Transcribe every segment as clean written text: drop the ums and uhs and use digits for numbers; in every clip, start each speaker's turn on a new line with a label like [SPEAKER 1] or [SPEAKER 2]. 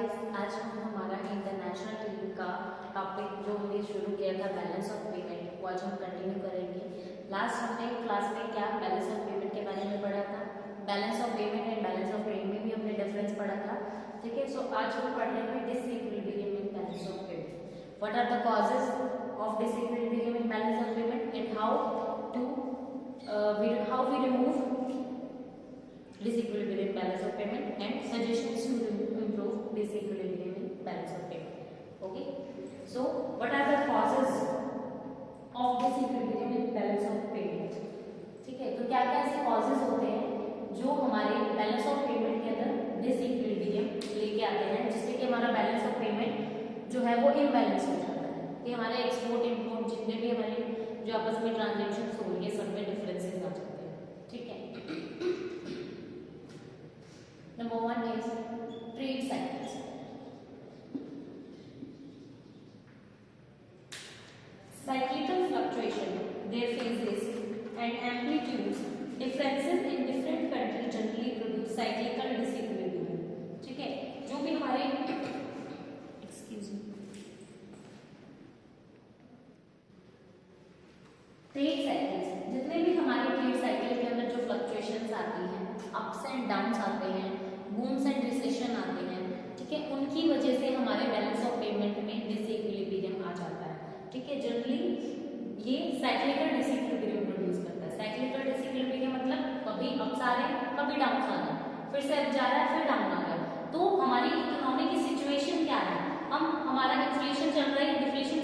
[SPEAKER 1] Guys, आज हम हमारा इंटरनेशनल टीम का टॉपिक जो हमने शुरू किया था बैलेंस ऑफ पेमेंट, वो आज हम कंटिन्यू करेंगे। लास्ट हमने क्लास में क्या बैलेंस ऑफ पेमेंट के बारे में पढ़ा था, balance of payment and balance of trade में भी हमने डिफरेंस पढ़ा था। ठीक है, सो आज हम पढ़ रहे हैं disequilibrium in balance of payment. What are the causes of disequilibrium in balance of payment and how we remove disequilibrium in balance of payment and suggestions to improve disequilibrium in balance of payment. Okay, so what are the causes of disequilibrium in balance of payment? ठीक है, तो क्या क्या ऐसे causes होते हैं जो हमारे बैलेंस ऑफ पेमेंट के अंदर डिसइक्विलिब्रियम लेके आते हैं, जिससे कि हमारा बैलेंस ऑफ पेमेंट जो है वो इम्बैलेंस हो जाता है कि हमारे एक्सपोर्ट इम्पोर्ट जितने भी हमारे जो आपस में ट्रांजेक्शन हो रही है सब में डिफरेंसेस आ जाते हैं। ठीक है, Number 1 is trade cycles. Cyclical fluctuation, their phases and amplitudes, differences in different countries generally produce cyclical disequilibrium. ठीक है, जो भी हमारे ट्रेड साइकिल्स, जितने भी हमारे ट्रेड साइकिल के अंदर जो फ्लक्चुएशंस आती हैं, अप्स एंड डाउन्स आते हैं, बूम्स एंड रिसेशन आते हैं, ठीक है, उनकी वजह से हमारे बैलेंस ऑफ पेमेंट में डिसइक्विलिब्रियम आ जाता है। ठीक है, जनरली ये साइक्लिकल डिसइक्विलिब्रियम प्रोड्यूस करता है। साइक्लिकल डिसइक्विलिब्रियम मतलब कभी अप्स आ रहे हैं, कभी डाउन्स आ रहे हैं, फिर से अप जा रहा है, फिर डाउन आ गया। तो हमारी इकोनॉमी की सिचुएशन क्या है, हमारा इन्फ्लेशन चल रहा है, डिफ्लेशन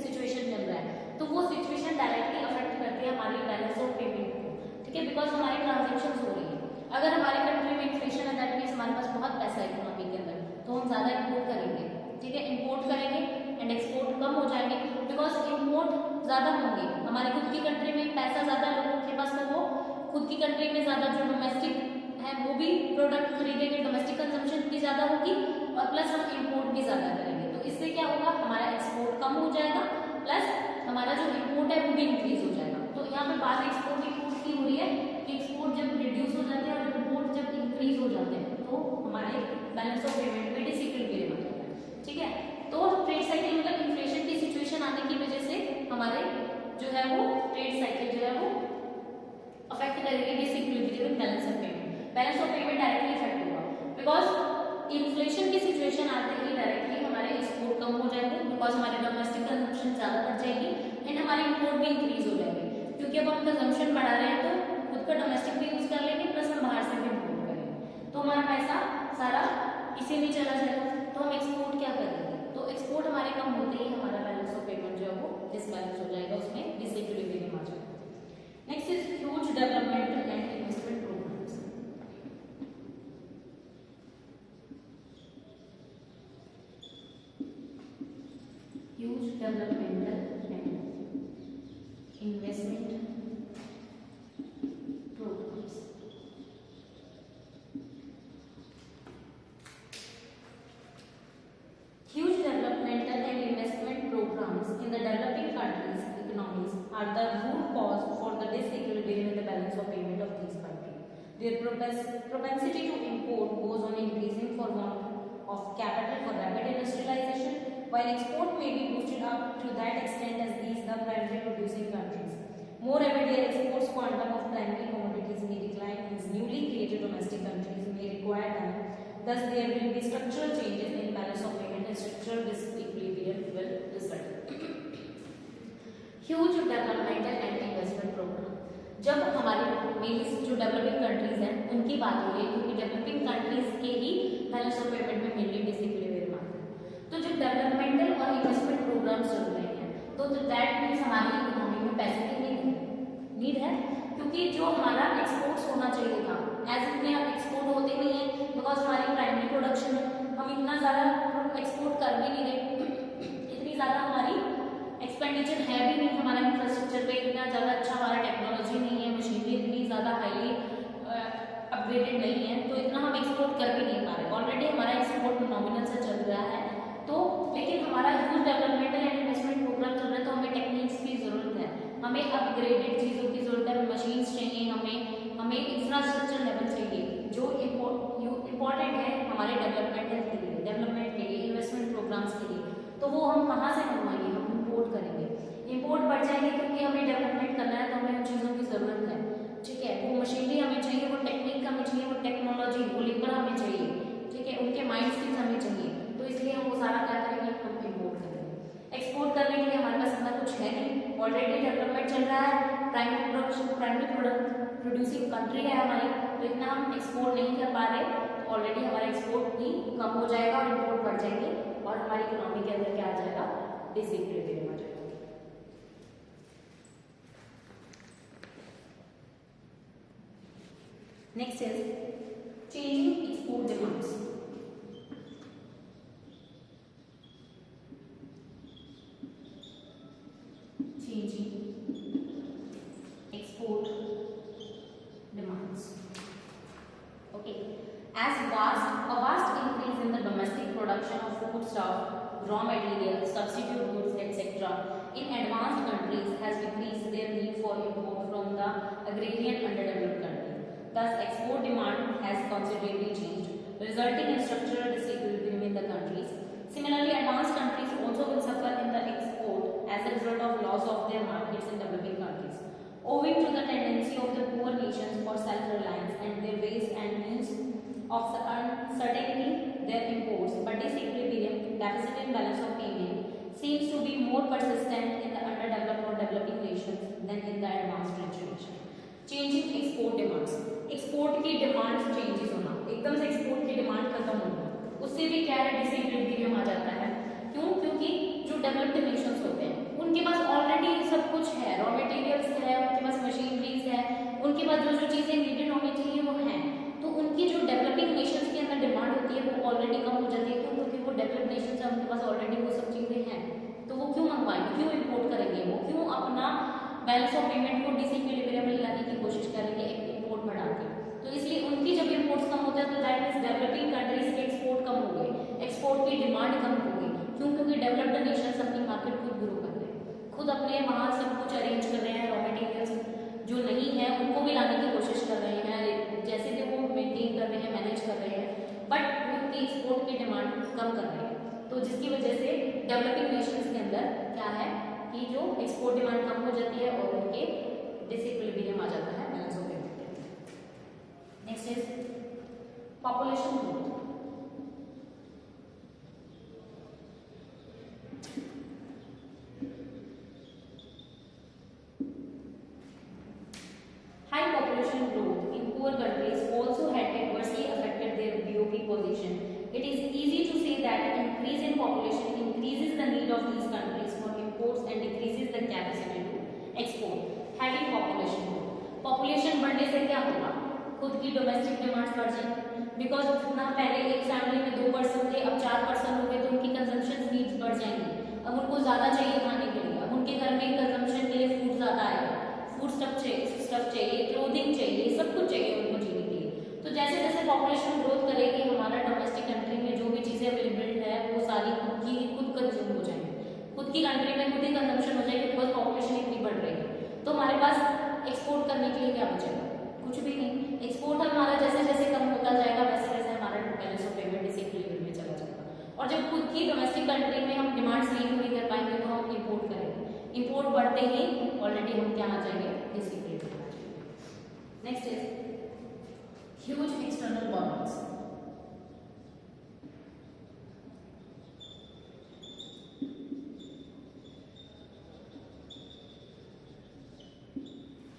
[SPEAKER 1] सिचुएशन चल रहा है, तो वो सिचुएशन डायरेक्टली अफेक्ट करती है हमारी बैलेंस ऑफ पेमेंट को। ठीक है, बिकॉज हमारी ट्रांजेक्शन हो रही है। अगर हमारे कंट्री में इन्फ्लेशन है, दैट मीन्स हमारे पास बहुत पैसा है इकोनॉमी के अंदर, तो हम ज्यादा इंपोर्ट करेंगे। ठीक है, इंपोर्ट करेंगे एंड एक्सपोर्ट कम हो जाएंगे, बिकॉज इंपोर्ट ज्यादा होंगे, हमारी खुद की कंट्री में पैसा ज्यादा लोगों के पास, तो वो खुद की कंट्री में ज्यादा जो डोमेस्टिक है वो भी प्रोडक्ट खरीदेंगे, डोमेस्टिक कंजम्पशन भी ज्यादा होगी और प्लस हम इंपोर्ट भी ज्यादा करेंगे। तो इससे क्या होगा, हमारा एक्सपोर्ट कम हो जाएगा, प्लस हमारा जो इंपोर्ट है वो भी इंक्रीज हो जाएगा। तो यहाँ पे बात एक्सपोर्ट इंपोर्ट की हो रही है कि एक्सपोर्ट जब रिड्यूस हो जाते हैं और इंपोर्ट जब इंक्रीज हो जाते हैं तो हमारे बैलेंस ऑफ पेमेंट में डिसइक्विलिब्रियम आ जाता है। ठीक है, तो ट्रेड साइकिल मतलब इन्फ्लेशन की सिचुएशन आने की वजह से हमारे जो है वो ट्रेड साइकिल जो है वो अफेक्ट करेगी disequilibrium balance of payment. Balance of payment directly effect होगा, बिकॉज इन्फ्लेशन की सिचुएशन आते ही डायरेक्टली हमारे एक्सपोर्ट कम हो जाएंगे, बिकॉज हमारी डोमेस्टिक कंजम्पशन ज्यादा बढ़ जाएगी एंड हमारी इंपोर्ट भी इंक्रीज हो जाएगी, क्योंकि अब हम कंजम्पशन बढ़ा रहे हैं तो खुद का डोमेस्टिक भी यूज कर लेंगे, प्लस हम बाहर से भी इंपोर्ट करेंगे, तो हमारा पैसा सारा इसी में चला जाएगा। तो हम एक्सपोर्ट क्या करेंगे, तो एक्सपोर्ट हमारे कम होते ही हमारा बैलेंस ऑफ पेमेंट जो है वो डिसबैलेंस हो जाएगा, उसमें डिसइक्विलिब्रियम आ जाएगा। Next is huge developmental and investment programmes. Huge developmental and investment programs. Huge developmental and investment programs in the developing countries' economies are the root cause for the disequilibrium in the balance of payment of these countries. Their propensity to import goes on increasing for want of capital for rapid industrialization, while export may be boosted up to that extent as these the primary producing countries. Moreover, their exports quantum of primary commodities may decline as newly created domestic countries may require them. Thus, there will be structural changes in balance of payment and structural disequilibrium will result. Huge developmental and investment program. जब हमारे mainly जो developing countries हैं उनकी बात हो रही है, क्योंकि डेवलपिंग कंट्रीज के ही बैलेंस ऑफ पेमेंट में मेनली डिसइक्विलिब्रियम आता है। तो जब डेवलपमेंटल और इन्वेस्टमेंट प्रोग्राम्स चल रहे हैं तो दैट मीन्स हमारी इकोनॉमी में पैसे की नीड है, क्योंकि जो हमारा एक्सपोर्ट्स होना चाहिए था एज इतने अब एक्सपोर्ट होते नहीं है, बिकॉज हमारी प्राइमरी प्रोडक्शन है, हम इतना ज़्यादा एक्सपोर्ट कर भी नहीं रहे, इतनी ज़्यादा हमारी एक्सपेंडिचर है भी नहीं, हमारा इंफ्रास्ट्रक्चर पे इतना ज़्यादा अच्छा हमारा टेक्नोलॉजी नहीं है, मशीनरी इतनी ज़्यादा हाईली अपग्रेडेड नहीं है, तो इतना हम एक्सपोर्ट कर भी नहीं पा रहे। ऑलरेडी हमारा एक्सपोर्ट नॉमिनल से चल रहा है, तो लेकिन हमारा huge developmental and investment programme चल रहा है, तो हमें टेक्निक्स की जरूरत है, हमें अपग्रेडेड चीज़ों की जरूरत है, मशीन्स चाहिए, हमें इंफ्रास्ट्रक्चर लेवल चाहिए जो इम्पोर्टेंट है हमारे डेवलपमेंट के लिए। डेवलपमेंट के लिए, इन्वेस्टमेंट प्रोग्राम्स के लिए, तो वो हम कहाँ से मंगवाएंगे, हम इम्पोर्ट करेंगे। इम्पोर्ट बढ़ जाएंगे क्योंकि हमें डेवलपमेंट करना है, तो हमें उन चीज़ों की ज़रूरत है, ठीक है। वो मशीनरी हमें चाहिए, वो टेक्निक हमें चाहिए, वो टेक्नोलॉजी, वो लेबर हमें चाहिए, ठीक है, उनके माइंड स्किल्स हमें चाहिए, तो इसलिए हम वो सारा क्या करेंगे, हम इम्पोर्ट करेंगे। एक्सपोर्ट करने के लिए हमारे पास इतना कुछ है नहीं, ऑलरेडी डेवलपमेंट चल रहा है, प्राइमरी प्रोडक्ट प्रोड्यूसिंग कंट्री है हमारी, तो इतना हम एक्सपोर्ट नहीं कर पा रहे, तो ऑलरेडी हमारा एक्सपोर्ट भी कम हो जाएगा और इम्पोर्ट बढ़ जाएंगे, और हमारी इकोनॉमी के अंदर क्या आ जाएगा, डिसइक्विलिब्रियम आ जाएगा। Next is changing export demands. Changing export demands. Okay, as a vast increase in the domestic production of foodstuff, raw materials, substitute goods, etc. in advanced countries has decreased their need for import from the agrarian underdeveloped countries. Thus, export demand has considerably changed, resulting in structural disequilibrium in the countries. Similarly, advanced countries also will suffer in the export as a result of loss of their markets in developing countries, owing to the tendency of the poor nations for self-reliance and their ways and means of uncertainty their imports, but disequilibrium, deficit in balance of payment, seems to be more persistent in the underdeveloped or developing nations than in the advanced rich nations. Changing export demands, export की demand changes होना, एकदम से export की demand खत्म होना, उससे भी क्या है, डिसइक्विलिब्रियम आ जाता है। क्यों? क्योंकि जो डेवलप्ड नेशंस होते हैं उनके पास ऑलरेडी सब कुछ है, रॉ मटेरियल्स है, उनके पास मशीनरीज है, उनके पास जो जो चीजें नीडेड होनी चाहिए वो है, तो उनकी जो डेवलपिंग नेशंस के अंदर डिमांड होती है वो ऑलरेडी कम हो जाती है। क्यों? क्योंकि वो डेवलप्ड नेशंस है, उनके पास ऑलरेडी वो सब चीजें हैं, तो वो क्यों मंगवाएंगे, क्यों इम्पोर्ट करेंगे, वो क्यों अपना बैलेंस ऑफ पेमेंट को डिसइक्विलिब्रियम में लाने की कोशिश करेंगे इम्पोर्ट बढ़ा के। तो इसलिए उनकी जब इम्पोर्ट्स कम होते हैं तो दैट मींस डेवलपिंग कंट्रीज के एक्सपोर्ट कम हो गए, एक्सपोर्ट की डिमांड कम हो गई। क्यों? क्योंकि डेवलप्ड नेशंस अपनी मार्केट खुद ग्रो कर रहे हैं, खुद अपने वहाँ सब कुछ अरेंज कर रहे हैं, रॉ मटेरियल्स जो नहीं है उनको भी लाने की कोशिश कर रहे हैं, जैसे भी वो मेंटेन कर रहे हैं, मैनेज कर रहे हैं, बट उनकी एक्सपोर्ट की डिमांड कम कर रहे हैं। तो जिसकी वजह से डेवलपिंग नेशंस के अंदर क्या है कि जो एक्सपोर्ट डिमांड कम हो जाती है और उनके डिसइक्विलिब्रियम आ जाता है balance of payment. Next is population growth. High population growth in poor countries also had adversely affected their BOP position. It is easy to say that an increase in population increases the need of these countries for imports and decreases the capacity to export. Heavy population growth. Population बढ़ने से क्या होगा? खुद की domestic demands बढ़ जाएंगी, because जितना पहले एक फैमिली में 2 पर्सन थे, अब 4 पर्सन हो गए, तो उनकी कंजम्पशन नीड्स बढ़ जाएंगी। अब उनको ज्यादा चाहिए खाने के लिए, अब उनके घर में कंजम्पशन के लिए फूड ज्यादा आएगा, फूड स्टफ चाहिए, क्लोथिंग चाहिए, सब कुछ चाहिए उनको जीने के लिए। तो जैसे जैसे पॉपुलेशन ग्रोथ करेगी, हमारा डोमेस्टिक कंट्री में जो भी चीजें अवेलेबल है वो सारी खुद कंज्यूम हो जाएंगी, खुद की कंट्री में खुद ही कंजम्पशन हो जाएगी, बिकॉज पॉपुलेशन इतनी बढ़ रही है। तो हमारे पास एक्सपोर्ट करने के लिए क्या बचेगा? कुछ भी नहीं। एक्सपोर्ट हमारा जैसे जैसे कम होता जाएगा वैसे वैसे हमारा बैलेंस ऑफ पेमेंट डिसइक्विलिब्रियम में चला जाएगा, और जब खुद की डोमेस्टिक कंट्री में हम डिमांड्स नहीं पूरी कर पाएंगे तो हम इम्पोर्ट करेंगे, इम्पोर्ट बढ़ते ही ऑलरेडी हम क्या आ जाएंगे, डिसइक्विलिब्रियम आ जाएंगे। Next is huge external borrowings.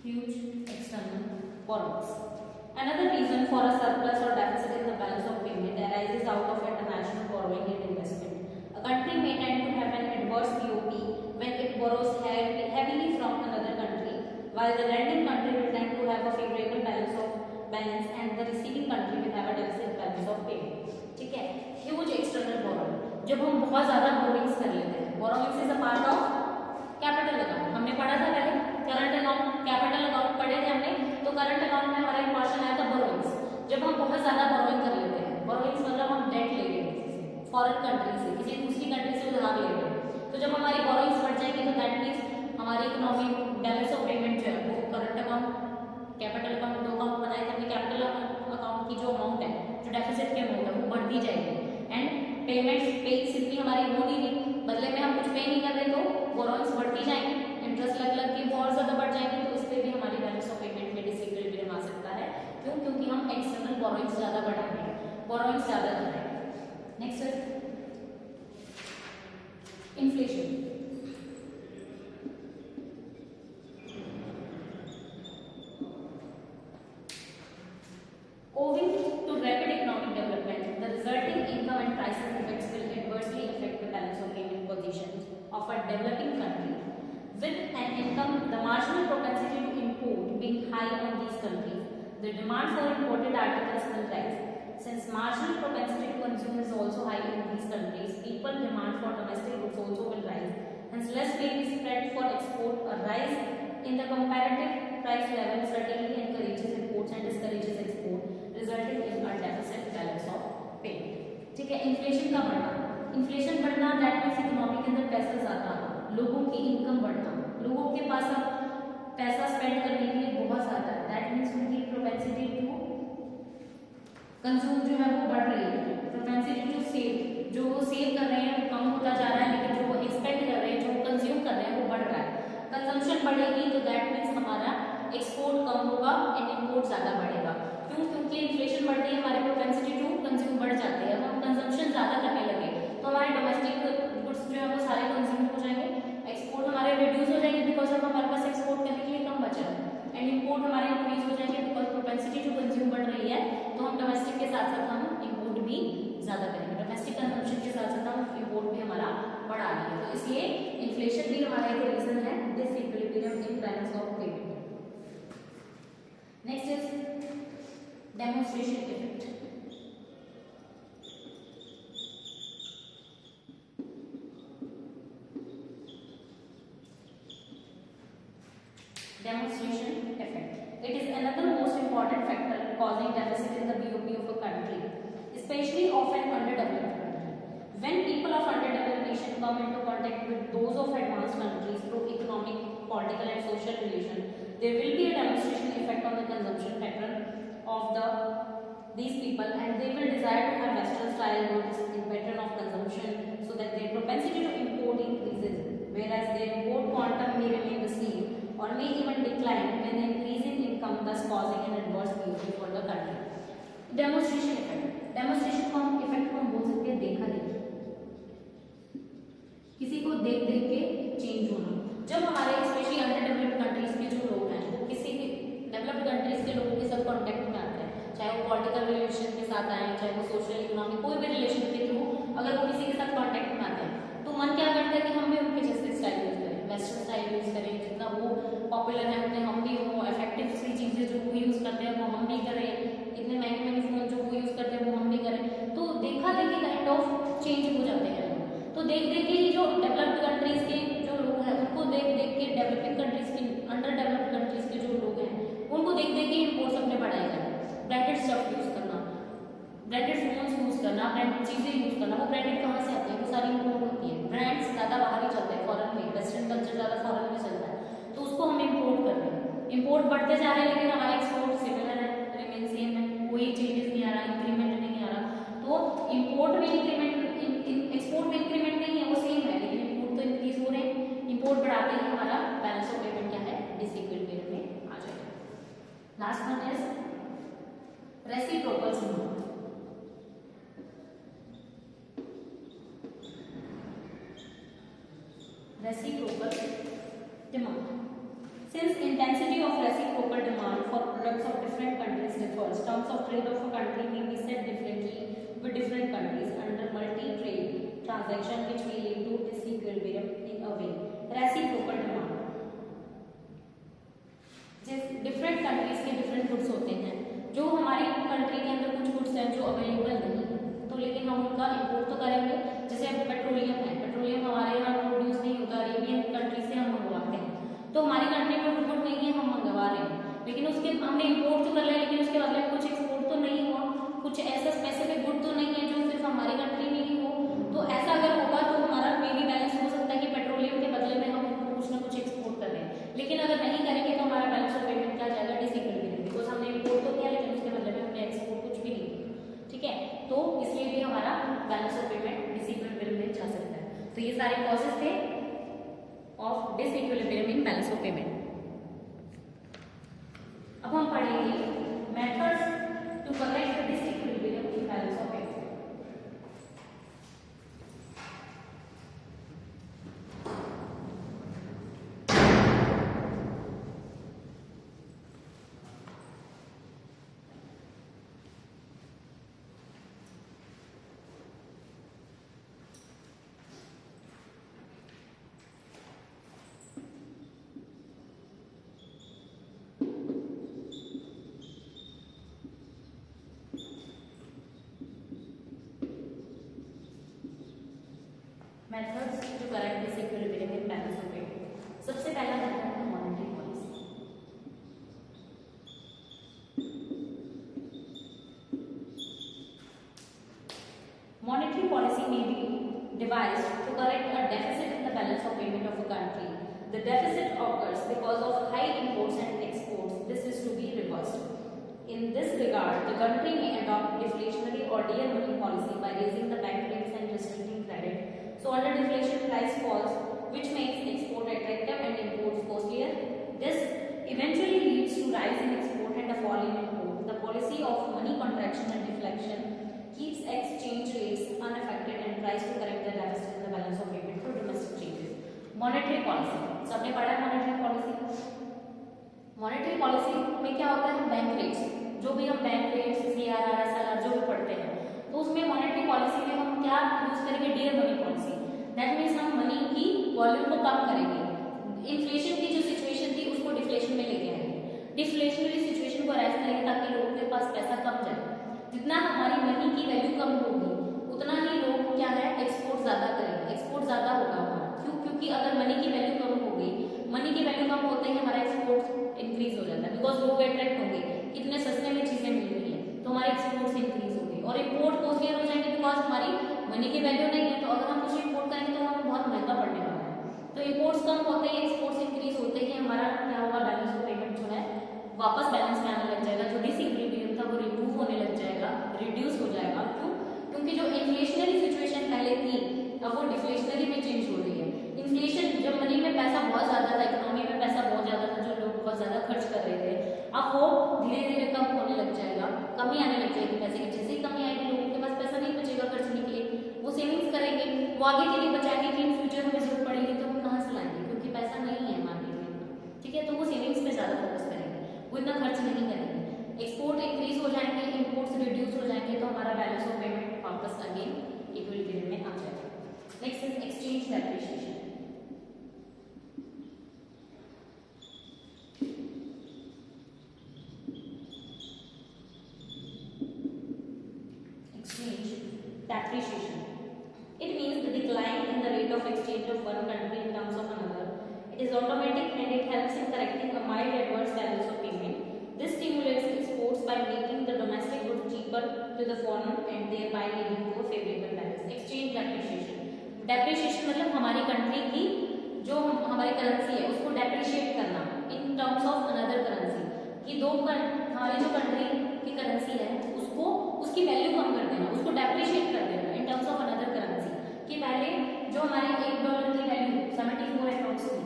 [SPEAKER 1] Huge external borrowings. Another reason for a surplus or deficit in the balance of payment arises out of international borrowing and investment. A country may tend to have an adverse BOP when it borrows heavily from another country, while the lending country will tend to have a favorable balance and the receiving country will have a deficit balance of payment. ठीक है? Huge external borrowing. जब हम बहुत ज़्यादा borrowings कर लेते हैं, borrowings is a part of capital account, हमने पढ़ा था पहले करंट अकाउंट, कैपिटल अकाउंट पढ़े थे हमने, तो करंट अकाउंट में हमारा एक पोर्शन आया था बोरोइंग्स। जब हम बहुत ज्यादा बोरोइंग कर लेते हैं, बोरोइंग्स मतलब हम डेट ले रहे हैं फॉरेन कंट्री से, किसी दूसरी कंट्री से उधार ले रहे हैं, तो जब हमारी बोरोइंग्स बढ़ जाएंगी तो दैट मींस हमारी इकोनॉमी बैलेंस ऑफ पेमेंट जो है वो करंट अकाउंट, कैपिटल अकाउंट, दो अकाउंट बनाए थे हमने, कैपिटल अकाउंट की जो अमाउंट है, जो डेफिसिट की अमाउंट है वो बढ़ती जाएगी, एंड एक्सटर्नल बोरोइंग्स ज्यादा बढ़ा रहे हैं, बोरोइंग्स ज्यादा कर रहे हैं। नेक्स्ट है inflation. Owing to rapid economic development, the resulting income and prices effects will adversely affect the balance of payment positions of a developing country. With an income, the marginal propensity to import being high on these countries, the demand for imported articles will rise. Since marginal propensity to consume is also high in these countries, people demand for domestic goods also will rise. Hence, less may be spread for export. A rise in the comparative price level certainly encourages imports and discourages export, resulting in a deficit balance of payment. ठीक है, inflation का बढ़ना, inflation बढ़ना that means economy के अंदर पैसा ज्यादा आना, लोगों की इनकम बढ़ना, लोगों के पास अब पैसा स्पेंड करने के लिए बहुत ज्यादा है, दैट मीन्स उनकी प्रोपेंसिटी टू कंज्यूम जो है वो बढ़ रही है, प्रोपेंसिटी टू सेव, जो वो सेव कर रहे हैं वो कम होता जा रहा है, लेकिन जो वो एक्सपेंड कर रहे हैं, जो वो कंज्यूम कर रहे हैं वो बढ़ रहा है। कंजम्पशन बढ़ेगी तो दैट मीन्स हमारा एक्सपोर्ट कम होगा एंड इम्पोर्ट ज्यादा बढ़ेगा। क्यों? क्योंकि इन्फ्लेशन बढ़ती है, हमारी प्रोपेंसिटी टू कंज्यूम बढ़ जाती है, हम कंजम्पशन ज्यादा करने लगे तो हमारे डोमेस्टिक गुड्स जो है वो सारे कंज्यूम हो जाएंगे, एक्सपोर्ट हमारे रिड्यूस हो जाएंगे बिकॉज अब हमारे पास एक्सपोर्ट करने के लिए कम बचा है, एंड इम्पोर्ट हमारे इंक्रीज हो जाएंगे बिकॉज प्रोपेंसिटी टू कंज्यूम बढ़ रही है, तो हम डोमेस्टिक के साथ साथ हम इम्पोर्ट भी ज्यादा करेंगे, डोमेस्टिक कंजम्पशन के साथ साथ हम इम्पोर्ट भी हमारा बढ़ा देंगे। तो इसलिए इन्फ्लेशन भी हमारा एक रीजन है disequilibrium in balance of payment. Next is demonstration effect. Demonstration effect. It is another most important factor causing deficit in the BOP of a country, especially of an underdeveloped country. When people of underdeveloped nation come into contact with those of advanced countries through economic, political, and social relations, there will be a demonstration effect on the consumption pattern of these people, and they will desire to have Western style goods in pattern of consumption, so that their propensity to import increases, whereas their import quantum may remain the same or may even decline when increase in income, thus causing an adverse BOP for the country. Demonstration effect. Demonstration effect को हम बोल सकते हैं देखा देखी, किसी को देख देख के चेंज होना। जब हमारे स्पेशली अंडर डेवलप्ड कंट्रीज के जो लोग हैं वो किसी डेवलप्ड कंट्रीज के लोगों के साथ कॉन्टेक्ट में आते हैं, चाहे वो पॉलिटिकल रिलेशन के साथ आए, चाहे वो सोशल इकोनॉमिक कोई भी रिलेशन के थ्रू अगर वो किसी के साथ कॉन्टेक्ट में आते हैं तो मन क्या करता है कि हम भी उनके जैसे स्टाइल यूज करें, वेस्टर्न स्टाइल यूज करें, जितना वो पॉपुलर है उतने हम भी हो, इफेक्टिव सी चीजें जो वो यूज करते हैं वो हम भी करें, इतने महंगे महंगे फोन जो वो यूज करते हैं वो हम भी करें, तो देखा देखी काइंड ऑफ चेंज हो जाते हैं। तो देख देख के जो डेवलप्ड कंट्रीज के जो लोग हैं उनको देख देख के डेवलपिंग कंट्रीज के अंडर डेवलप्ड कंट्रीज के जो लोग हैं उनको देख देख के इम्पोर्ट्स अपने बढ़ाए जाए, ब्रांडेड स्टफ यूज करना, ब्रांडेड फोन्स यूज करना, ब्रांडेड चीजें यूज करना। वो ब्रांडेड कहाँ से आती है? वो सारी इम्पोर्ट होती है, ब्रांड्स ज्यादा बाहर ही चलते हैं, फॉरेन में, वेस्टर्न कल्चर ज्यादा फॉरेन में चलता है, तो उसको हम इम्पोर्ट कर रहे हैं, इम्पोर्ट बढ़ते जा रहे हैं लेकिन हमारा एक्सपोर्ट सिमिलर है, रिमेन सेम है, कोई चेंजेस नहीं आ रहा, इंक्रीमेंट नहीं आ रहा। तो इम्पोर्ट में इंक्रीमेंट, एक्सपोर्ट में इंक्रीमेंट नहीं है, वो सेम है, लेकिन इम्पोर्ट तो इंक्रीज हो रहे हैं, इम्पोर्ट बढ़ाते ही हमारा बैलेंस ऑफ पेमेंट क्या है? डिसइक्विलिब्रियम में आ जाएगा। Last one is reciprocal demand. Reciprocal demand. Since intensity of reciprocal demand for products of different countries differs, terms of trade of a country may be set differently with different countries under multi-trade transaction, which may lead to disequilibrium in a way. Reciprocal demand. Different countries के different goods होते हैं, जो हमारी country के अंदर कुछ goods हैं जो अवेलेबल नहीं है, तो लेकिन हम उनका इम्पोर्ट तो करेंगे। जैसे अब पेट्रोलियम है, पेट्रोलियम हमारे यहाँ प्रोड्यूस नहीं होता, अरेबियन कंट्री से हम मंगवाते हैं, तो हमारी कंट्री में गुड नहीं है, हम मंगवा रहे हैं, लेकिन उसके हमने इम्पोर्ट तो कर लिया, लेकिन उसके बदले में कुछ एक्सपोर्ट तो नहीं हुआ, कुछ ऐसा स्पेसिफिक गुड तो नहीं है जो सिर्फ हमारी कंट्री में ही हो। तो ऐसा अगर होगा तो हमारा मे बी बैलेंस हो सकता है कि पेट्रोलियम के बदले में हम उनको कुछ ना कुछ एक्सपोर्ट कर रहे हैं, लेकिन अगर नहीं करेंगे तो हमारा बैलेंस ऑफ पेमेंट क्या जाएगा? डिसइक्विलिब्रियम, बिकॉज हमने इम्पोर्ट तो किया लेकिन उसके बदले में हमने एक्सपोर्ट कुछ भी नहीं किया। ठीक है, तो इसलिए भी हमारा बैलेंस ऑफ पेमेंट डिसइक्विलिब्रियम में जा सकता है। तो ये सारे कॉजेस थे of disequilibrium in balance of payment. अब हम पढ़ेंगे methods to devised to correct a deficit in the balance of payment of a country. The deficit occurs because of high imports and exports. This is to be reversed. In this regard, the country may adopt deflationary or dear money policy by raising the bank rates and restricting credit. So under deflation, price falls, which makes export attractive and imports costlier. This eventually leads to rise in export and a fall in import. The policy of money contraction and deflection keeps exchange rates unaffected and tries to correct the deficit in the balance of payment through domestic changes. Monetary policy. सबने पढ़ा है monetary policy. Monetary policy में क्या होता है, bank rates, जो भी हम बैंक रेट्स, सीआरआर, एसएलआर जो भी पढ़ते हैं, तो उसमें मॉनेटरी पॉलिसी में हम क्या यूज करेंगे, dear money policy. That means हम मनी की वॉल्यूम को कम करेंगे. इन्फ्लेशन की जो सिचुएशन थी उसको डिफ्लेशन में लेके आएंगे. डिफ्लेशनरी सिचुएशन को राइज करेंगे ताकि लोगों के पास पैसा कम जाए. जितना हमारी मनी की वैल्यू कम होगी उतना ही लोग क्या है, एक्सपोर्ट ज्यादा करेंगे. एक्सपोर्ट ज्यादा होगा हमारा. क्यों? क्योंकि अगर मनी की वैल्यू कम हो गई, मनी की वैल्यू कम होते ही हमारा एक्सपोर्ट इंक्रीज हो जाता है. बिकॉज लोग अट्रैक्ट होंगे, इतने सस्ते में चीजें मिल रही है, तो हमारे एक्सपोर्ट्स इंक्रीज होंगे. और इम्पोर्ट कॉस्टलियर हो जाएंगे बिकॉज हमारी मनी की वैल्यू नहीं है. तो अगर हम कुछ इम्पोर्ट करेंगे तो हमें बहुत महंगा पड़ने वाला है. तो इम्पोर्ट्स कम होते ही, एक्सपोर्ट्स इंक्रीज होते ही हमारा क्या होगा, बैलेंस ऑफ पेमेंट जो है वापस बैलेंस में आने लग जाएगा. जो डिसइक्विलिब्रियम था वो रिमूव होने लग जाएगा, रिड्यूस हो जाएगा. क्यों? क्योंकि जो इन्फ्लेशनरी सिचुएशन पहले थी अब वो डिफ्लेशनरी में चेंज हो रही है. इन्फ्लेशन, जब मनी में पैसा बहुत ज्यादा था, इकोनॉमी में पैसा बहुत ज्यादा था, जो लोग बहुत ज्यादा खर्च कर रहे थे, अब वो धीरे धीरे कम होने लग जाएगा, कमी आने लग जाएगी पैसे की. जैसे ही कमी आएगी लोगों के पास पैसा नहीं बचेगा खर्चने के लिए, वो सेविंग्स करेंगे, वो आगे के लिए बचाएंगे कि इन फ्यूचर हमें जरूरत पड़ेगी तो हम कहाँ से लाएंगे, क्योंकि पैसा नहीं है मार्केट में. ठीक है, तो वो सेविंग्स पे ज्यादा फोकस करेंगे, वो इतना खर्च नहीं करेंगे. एक्सपोर्ट इंक्रीज हो जाएंगे, इम्पोर्ट्स रिड्यूस हो जाएंगे, तो हमारा बैलेंस ऑफ पेमेंट वापस अगेन इक्विलिब्रियम में आ जाएगा. Next is exchange depreciation. Depreciation. It means the decline in the rate of exchange of one country in terms of another. It is automatic and it helps in correcting a mild adverse balance of payment. This stimulates exports by making the domestic goods cheaper to the foreign and thereby leading to a favorable balance. Exchange depreciation. Depreciation मतलब हमारी country की जो हमारी currency है उसको depreciate करना in terms of another currency. कि हमारी जो कंट्री की करेंसी है उसको उसकी वैल्यू कम कर देना, उसको डेप्रिशिएट कर देना in terms of another currency. कि पहले जो हमारी $1 की वैल्यू 74 अप्रॉक्स थी,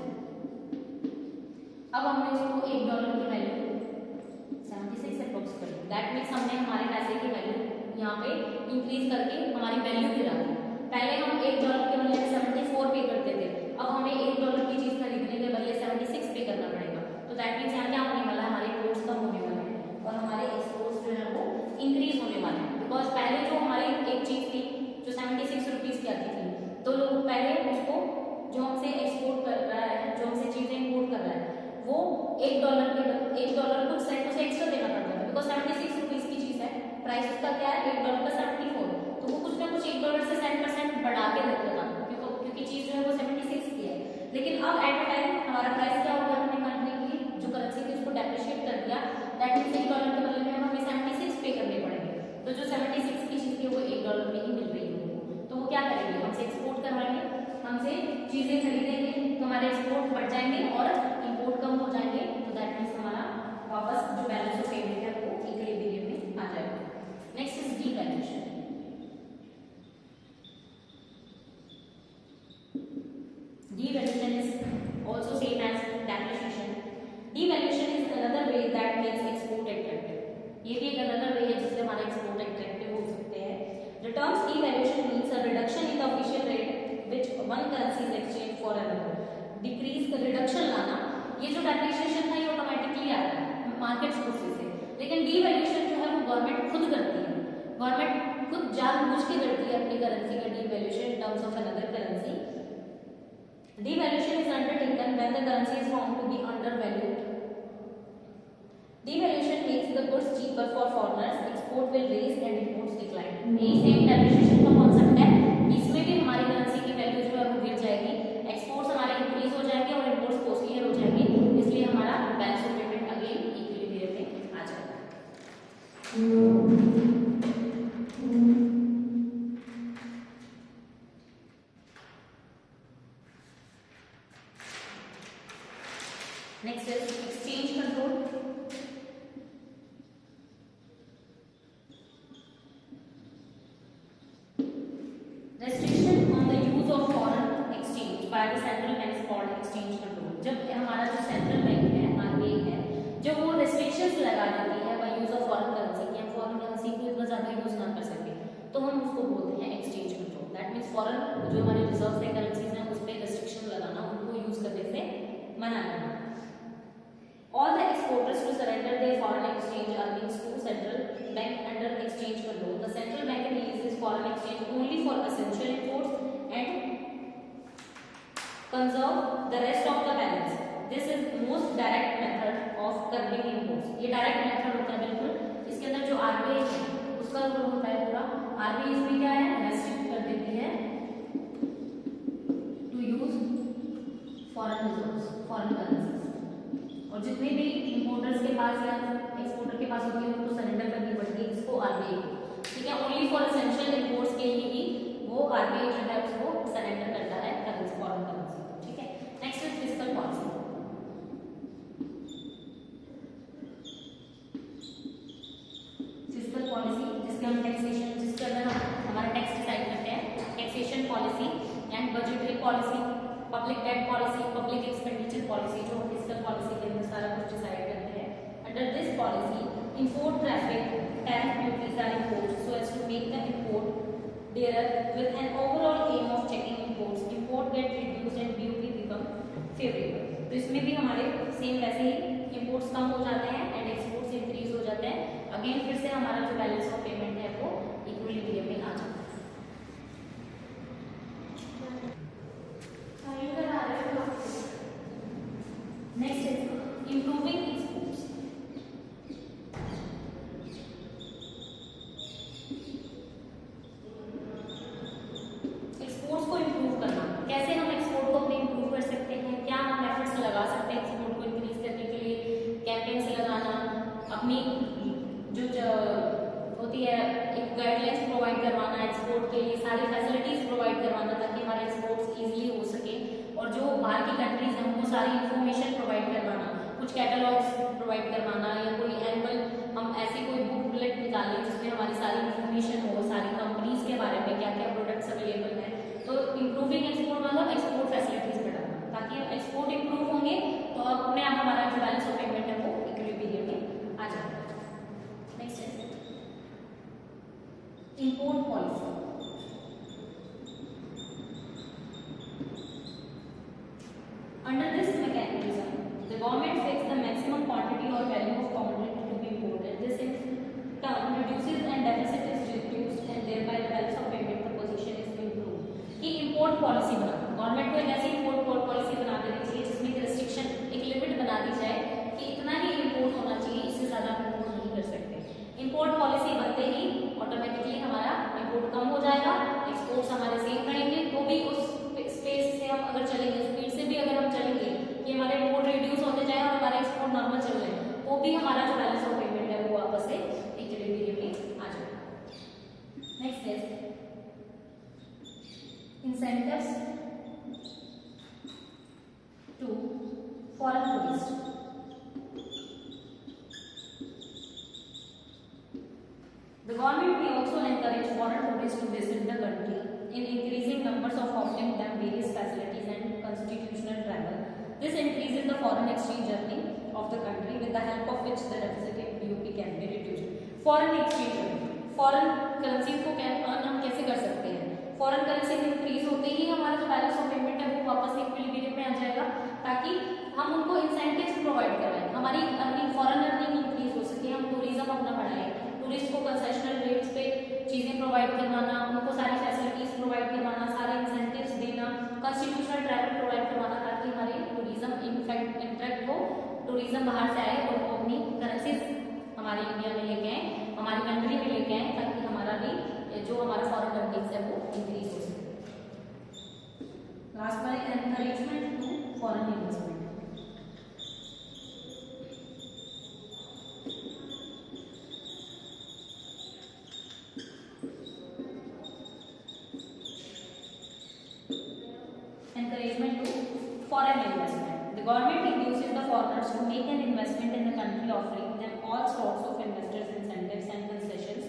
[SPEAKER 1] अब हमने उसको $1 की वैल्यू 76 अप्रॉक्स कर दी. दैट मीन्स हमने हमारे पैसे की वैल्यू यहाँ पे इंक्रीज करके हमारी वैल्यू गिरा दी. पहले हम $1 के बदले 74 पे करते थे, अब हमें $1 की चीज खरीदने के बदले 76 पे करना पड़ेगा. तो दैट मीन्स यहाँ क्या होने वाला है, हमारे इम्पोर्ट्स कम होने वाले हैं और हमारे एक्सपोर्ट्स जो है वो इंक्रीज होने वाले हैं. बिकॉज पहले जो हमारी एक चीज थी जो 76 रुपीज की आती थी, तो लोग पहले उसको जो हमसे एक्सपोर्ट कर रहा है, जो हमसे चीजें इंपोर्ट कर रहा है, वो $1 कुछ सेंट उसे एक्स्ट्रा देना पड़ता है. बिकॉज 76 रुपीज की चीज है, प्राइस उसका क्या है $1 का 74, तो वो कुछ ना कुछ $1 से 7% बढ़ा के देता था क्योंकि चीज जो है वो 76 की है. लेकिन अब एट अ टाइम हमारा प्राइस क्या होगा, हमने कंट्री की जो करेंसी थी उसको डेप्रिशिएट कर दिया. दैट मीन्स $1 के बदले में हमें 76 पे करने पड़ेंगे. तो जो 76 की चीज थी वो $1 में ही मिल रही है, तो वो क्या करेंगे, हमसे एक्सपोर्ट करवाएंगे, हमसे चीजें खरीदेंगे, तो हमारे एक्सपोर्ट बढ़ जाएंगे और इंपोर्ट कम हो जाएंगे. तो दैट मीन्स हमारा वापस जो बैलेंस ऑफ पेमेंट है वो इक्विलिब्रियम में आ जाएगा. Next is devaluation. Devaluation is also same as depreciation. Devaluation is another way that makes export attractive. ये भी एक another way है जिससे हमारे export attractive हो सकते हैं. The terms devaluation means a reduction in the official rate which one currency is exchanged for another. Decrease का reduction लाना, ये जो depreciation था ये automatically आता है मार्केट फोर्सेस से. लेकिन devaluation जो है वो गवर्नमेंट खुद करती है. गवर्नमेंट खुद जानबूझ के करती है अपनी करेंसी का devaluation in terms of another currency. Devaluation is undertaken when the currency is found to be undervalued. Devaluation makes the goods cheaper for foreigners. Export will raise and imports decline. यही same depreciation का concept है. इसमें भी हमारी currency की value जो है वो गिर जाएगी, एक्सपोर्ट्स हमारे इंक्रीज हो जाएंगे और इंपोर्ट्स कॉस्टलियर हो जाएंगे. इसलिए हमारा balance of payment again equilibrium में आ जाएगा. Next is exchange control. Restriction on the use of foreign exchange by the central bank is called exchange control. जब हमारा जो सेंट्रल बैंक है, आरबीआई है, जब वो रेस्ट्रिक्शंस लगा देती है by use of foreign currency कि हम फॉरेन करेंसी को इतना ज्यादा यूज ना कर सके, तो हम उसको बोलते हैं exchange control. That means foreign जो हमारे रिजर्व है करेंसीज हैं उस पे रेस्ट्रिक्शन लगाना, उनको यूज करने से मना करना। All the exporters to surrender their foreign exchange earnings to central bank under exchange control. The central bank releases foreign exchange only for essential imports and conserve the rest of the balance. This is most direct method of curbing imports. ये direct method होता है बिल्कुल। इसके अंदर जो RBI है उसका role होता है पूरा। आरबीआई इसमें क्या है, रेस्ट्रिक्ट कर देती है to use foreign reserves, foreign currencies। और जितने भी इंपोर्टर्स के पास या एक्सपोर्टर के पास होती है उनको सरेंडर करनी पड़ती है इसको आरबीआई को, ठीक है। ओनली फॉर एसेंशियल इंपोर्ट्स के लिए ही वो आरबीआई जो है उसको सरेंडर करता है करेंसी, फॉरेन करेंसी, ठीक है। Next is fiscal policy. Fiscal policy जिसके हम टैक्सेशन, जिसके अंदर हम हमारा टैक्स डिसाइड करते हैं, taxation policy and budgetary policy, public debt policy, public expenditure policy, जो फिस्कल पॉलिसी के अंदर सारा कुछ डिसाइड करते हैं। Under this policy import traffic tariff duties are imposed so as to make the import dearer with an overall aim of checking imports. Import get reduced and duty become favorable. तो इसमें भी हमारे same वैसे ही imports कम हो जाते हैं and exports increase हो जाते हैं। अगेन फिर से हमारा जो बैलेंस ऑफ पेमेंट है वो इक्विलिब्रियम में आ जाता है। Next is improving exports. Exports को इंप्रूव करना, कैसे हम एक्सपोर्ट को अपने इंप्रूव कर सकते हैं, क्या हम एफर्ट्स लगा सकते हैं एक्सपोर्ट को इंक्रीज करने के लिए। कैंपेन्स लगाना, अपनी जो होती है एक गाइडलाइंस प्रोवाइड करवाना एक्सपोर्ट के लिए, सारी फैसिलिटीज प्रोवाइड करवाना ताकि हमारे एक्सपोर्ट्स इजीली हो सके। और जो बाहर की कंट्रीज हैं उनको सारी इंफॉर्मेशन प्रोवाइड करवाना, कुछ कैटलॉग्स प्रोवाइड करवाना या कोई एनुअल हम ऐसी कोई बुकलेट निकालें जिसमें हमारी सारी इंफॉर्मेशन हो, सारी कंपनीज के बारे में क्या क्या प्रोडक्ट्स अवेलेबल हैं। तो इंप्रूविंग एक्सपोर्ट मतलब एक्सपोर्ट फैसिलिटीज बढ़ाना, ताकि एक्सपोर्ट इंप्रूव होंगे तो अपने आप हमारा जो बैलेंस ऑफ पेमेंट है वो इक्विलिब्रियम में आ जाएगा। नेक्स्ट है import policy. Under this mechanism, the government fixes the maximum quantity or value of commodity to be imported. This in turn reduces and deficit is reduced and thereby the balance of payment proposition is improved. कि import policy बना, government को एक ऐसी import policy बना देनी चाहिए जिसमें एक restriction, एक लिमिट बना दी जाए कि इतना ही import होना चाहिए, इससे ज्यादा import नहीं कर सकते। import policy बनते ही ऑटोमेटिकली हमारा import कम हो जाएगा, exports हमारे सेम रहेंगे। तो भी उस स्पेस से हम अगर चलेंगे, स्पीड से भी अगर हम चलेंगे कि हमारे इंपोर्ट रिड्यूस होते जाए और हमारे एक्सपोर्ट नॉर्मल चल रहे हैं, तो भी हमारा जो बैलेंस ऑफ पेमेंट है वो वापस से इक्विलिब्रियम में आ जाएगा। Next is incentives to foreign tourist. The government may also encourage foreign tourists to visit the country in increasing numbers of offering them various facilities and constitutional travel. This increases the foreign exchange earning of the country with the help of which the deficit in BOP can be reduced. Foreign exchange earning, foreign currencies को earn हम कैसे कर सकते हैं। Foreign currencies increase होते ही हमारा जो balance of payment है वो वापस इक्विलिब्रियम में आ जाएगा, ताकि हम उनको इंसेंटिव्स प्रोवाइड करवाएं, हमारी अर्निंग, फॉरेन अर्निंग इंक्रीज हो सके, हम टूरिज्म अपना बढ़ाएं, टूरिस्ट को कंसेशनल रेट्स पे चीजें प्रोवाइड करवाना, उनको सारी फैसिलिटीज प्रोवाइड करवाना, सारे इंसेंटिव्स देना, कॉन्स्टिट्यूशनल ट्रैवल प्रोवाइड करवाना, ताकि हमारी टूरिज्म इंटरेक्ट हो, टूरिज्म बाहर से आए और वो अपनी करेंसीज हमारे इंडिया में लेके आए, हमारी कंट्री में लेके आए, ताकि हमारा भी जो हमारा फॉरेन अर्निंग्स है वो इंक्रीज हो सके। लास्ट पर encouragement to foreign investment. Encouragement to foreign investment. The government induces the foreigners to make an investment in the country, offering them all sorts of investors incentives and concessions.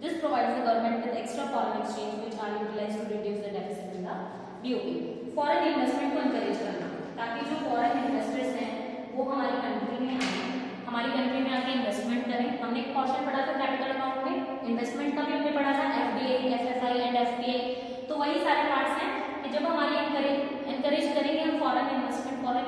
[SPEAKER 1] This provides the government with extra foreign exchange which are utilized to reduce the deficit in the BOP. Foreign investment को encourage करना ताकि जो foreign investors हैं वो हमारी country में आए, हमारी कंट्री में आके इन्वेस्टमेंट करें। हमने एक पोर्शन पढ़ा था कैपिटल अकाउंट में, इन्वेस्टमेंट का भी हमने पढ़ा था एफडीआई, एफएफआई एंड एफपीआई। तो वही सारे पार्ट्स हैं कि जब हमारी एनकरेज करेंगे हम फॉरेन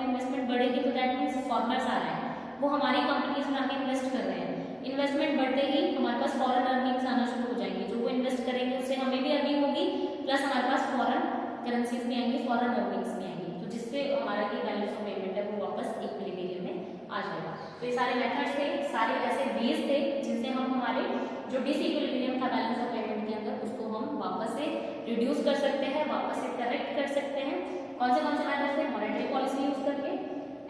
[SPEAKER 1] इन्वेस्टमेंट बढ़ेगी तो दैट मीन्स फॉरेनर्स आ रहे हैं, वो हमारी कंपनीज में आके इन्वेस्ट कर रहे हैं। इन्वेस्टमेंट बढ़ते ही हमारे पास फॉरेन अर्निंग्स आना शुरू हो जाएंगी, जो वो इन्वेस्ट करेंगे उससे हमें भी अर्निंग होगी, प्लस हमारे पास फॉरेन करेंसीज भी आएंगी, फॉरेन अर्निंग्स भी आएंगी, तो जिससे हमारा की बैलेंस ऑफ पेमेंट है वो वापस इक्विलिब्रियम में आ जाएगा। तो ये सारे मेथड्स थे, सारे ऐसे वेज थे जिनसे हम हमारे जो डिसइक्विलिब्रियम था बैलेंस ऑफ पेमेंट के अंदर उसको हम वापस से रिड्यूस कर सकते हैं, वापस से करेक्ट कर सकते हैं। कौन से मेथड्स थे? मॉनेटरी पॉलिसी यूज करके,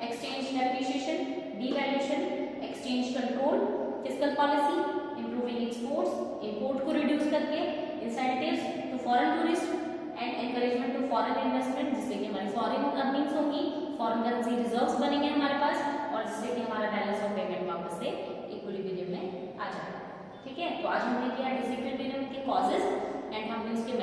[SPEAKER 1] exchange depreciation, devaluation, exchange control, fiscal policy, improving exports, import को रिड्यूस करके, incentives to foreign tourist and encouragement to foreign investment, जिससे कि हमारी फॉरेन अर्निंग्स होगी, फॉरेन करेंसी रिजर्व्स बनेंगे हमारे पास और जिससे कि हमारा बैलेंस ऑफ पेमेंट वापस से इक्विलिब्रियम में आ जाएगा। ठीक है, तो आज हमने किया डिसइक्विलिब्रियम के कॉजेज एंड हमने उसके